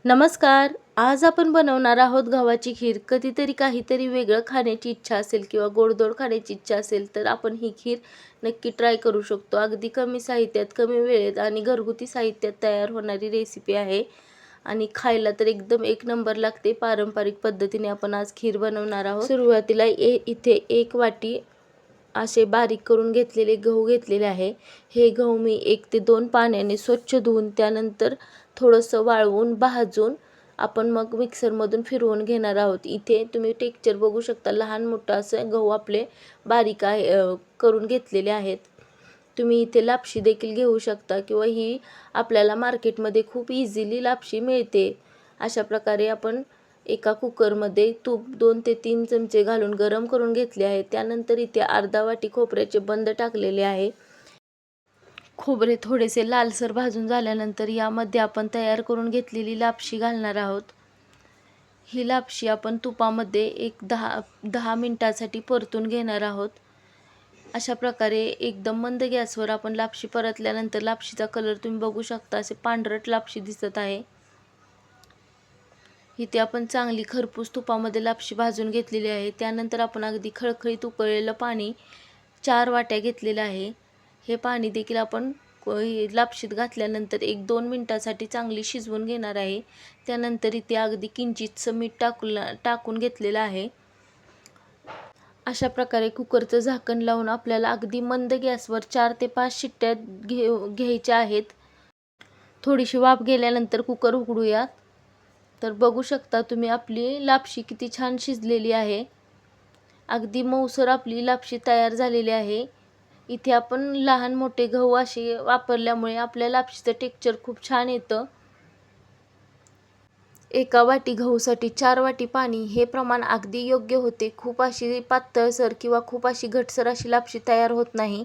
नमस्कार. आज आपण बनवणार आहोत गव्हाची खीर. कधीतरी काहीतरी वेगळं खाण्याची इच्छा असेल किंवा गोडधोड खाण्याची इच्छा असेल तर आपण ही खीर नक्की ट्राय करू शकतो. अगदी कमी साहित्यात, कमी वेळेत आणि घरगुती साहित्यात तयार होणारी रेसिपी आहे आणि खायला तर एकदम एक नंबर लागते. पारंपरिक पद्धतीने आपण आज खीर बनवणार आहोत. सुरुवातीला इथे 1 वाटी असे बारीक करून घेतलेले गहू घेतलेले आहे. हे गहू मी 1 ते 2 पाण्याने स्वच्छ धुवून त्यानंतर थोडंसं वाळवून भाजून आपण मग मिक्सरमधून फिरवून घेणार आहोत. इथे तुम्ही टेक्स्चर बघू शकता. लहान मोठं असं गहू आपले बारीक करून घेतलेले आहेत. तुम्ही इथे लापशी देखील घेऊ शकता किंवा ही आपल्याला मार्केटमध्ये खूप इझिली लापशी मिळते. अशा प्रकारे आपण एका कुकरमध्ये तूप 2 ते 3 चमचे घालून गरम करून घेतले आहे. त्यानंतर इथे अर्धा वाटी खोबऱ्याचे बंद टाकलेले आहे. खोबरे थोडेसे लालसर भाजून झाल्यानंतर यामध्ये आपण तयार करून घेतलेली लापशी घालणार आहोत. ही लापशी आपण तुपामध्ये एक 10 मिनिटासाठी परतून घेणार आहोत. अशा प्रकारे एकदम मंद गॅसवर आपण लापशी परतल्यानंतर लापशीचा कलर तुम्ही बघू शकता. असे पांढरट लापशी दिसत आहे. इथे आपण चांगली खरपूस तुपामध्ये लापशी भाजून घेतलेली आहे. त्यानंतर आपण अगदी खळखळीत उकळलेलं पाणी 4 वाट्या घेतलेलं आहे. हे पाणी देखील आपण लापशीत घातल्यानंतर 1-2 मिनिटासाठी चांगली शिजवून घेणार आहे. त्यानंतर इथे अगदी किंचितसं मीठ टाकून घेतलेलं आहे. अशा प्रकारे कुकरचं झाकण लावून आपल्याला अगदी मंद गॅसवर 4 ते 5 शिट्ट्या घ्यायच्या आहेत. थोडीशी वाफ गेल्यानंतर कुकर उघडूयात. तर बघू शकता तुम्ही आपली लापशी किती छान शिजलेली आहे. अगदी मऊसर आपली लापशी तयार झालेली आहे. इथे आपण लहान मोठे गहू असे वापरल्यामुळे आपल्या लापशीचं टेक्स्चर खूप छान येतं. 1 वाटी गहूसाठी 4 वाटी पाणी हे प्रमाण अगदी योग्य होते. खूप अशी पातळसर किंवा खूप अशी घटसर अशी लापशी तयार होत नाही.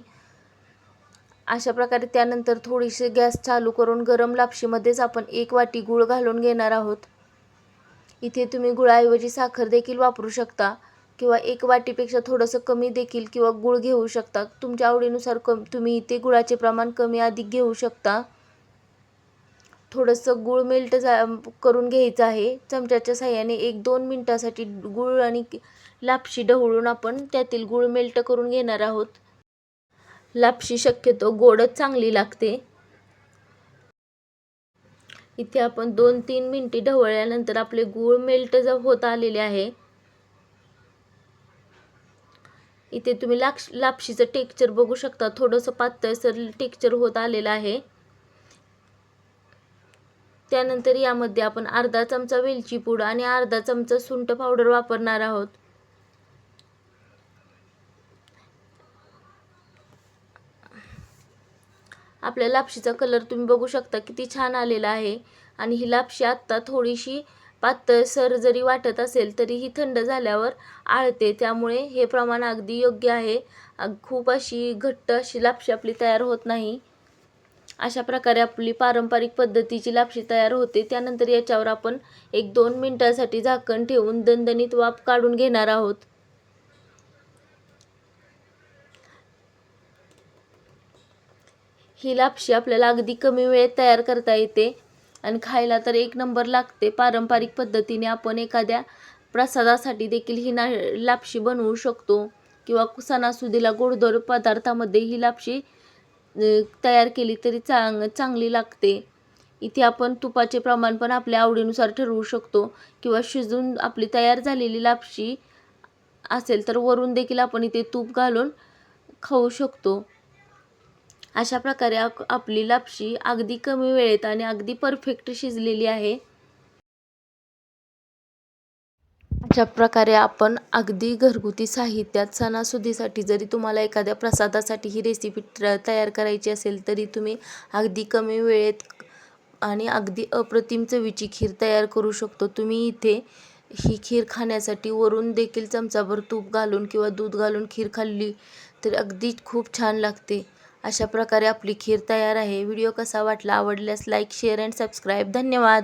अशा प्रकारे त्यानंतर थोडीशी गॅस चालू करून गरम लापशीमध्येच आपण 1 वाटी गूळ घालून घेणार आहोत. इथे तुम्ही गुळाऐवजी साखर देखील वापरू शकता किंवा 1 वाटीपेक्षा थोडंसं कमी देखील किंवा गूळ घेऊ शकता. तुमच्या आवडीनुसार तुम्ही इथे गुळाचे प्रमाण कमी अधिक घेऊ शकता. थोडंसं गूळ मेल्ट करून घ्यायचं आहे. चमच्याच्या साहाय्याने 1-2 मिनिटासाठी गूळ आणि लापशी ढवळून आपण त्यातील गूळ मेल्ट करून घेणार आहोत. लापशी शक्यतो गोडच चांगली लागते. इथे आपण 2-3 मिनिटे ढवळल्यानंतर आपले गूळ मेल्ट होत आलेले आहे. इथे तुम्ही लापशीचं टेक्स्चर बघू शकता. थोडंसं पातळसर टेक्स्चर होत आलेलं आहे. त्यानंतर यामध्ये आपण अर्धा चमचा वेलची पूड आणि अर्धा चमचा सुंठ पावडर वापरणार आहोत. आपल्या लापशीचा कलर तुम्ही बघू शकता किती छान आलेला आहे. आणि ही लापशी आत्ता थोडीशी पातळसर जरी वाटत असेल तरी ही थंड झाल्यावर आळते. त्यामुळे हे प्रमाण अगदी योग्य आहे. खूप अशी घट्ट अशी लापशी आपली तयार होत नाही. अशा प्रकारे आपली पारंपरिक पद्धतीची लापशी तयार होते. त्यानंतर याच्यावर आपण 1-2 मिनिटासाठी झाकण ठेवून दणदणीत वाफ काढून घेणार आहोत. ही लापशी आपल्याला अगदी कमी वेळेत तयार करता येते आणि खायला तर एक नंबर लागते. पारंपरिक पद्धतीने आपण एखाद्या प्रसादासाठी देखील ही लापशी बनवू शकतो किंवा सणासुदीला गोडधोड पदार्थामध्ये ही लापशी तयार केली तरी चांगली लागते. इथे आपण तुपाचे प्रमाण पण आपल्या आवडीनुसार ठरवू शकतो किंवा शिजून आपली तयार झालेली लापशी असेल तर वरून देखील आपण इथे तूप घालून खाऊ शकतो. अशा प्रकारे आपली लापशी अगदी कमी वेळेत आणि अगदी परफेक्ट शिजलेली आहे. अशा प्रकारे आपण अगदी घरगुती साहित्यात सणासुदीसाठी जरी तुम्हाला एखाद्या प्रसादासाठी ही रेसिपी तयार करायची असेल तरी तुम्ही अगदी कमी वेळेत आणि अगदी अप्रतिम चवीची खीर तयार करू शकतो. तुम्ही इथे ही खीर खाण्यासाठी वरून देखील चमचाभर तूप घालून किंवा दूध घालून खीर खाल्ली तर अगदी खूप छान लागते. अशा प्रकारे आपली खीर तयार आहे. व्हिडिओ कसा वाटला? आवडल्यास लाईक, शेअर अँड सबस्क्राईब. धन्यवाद.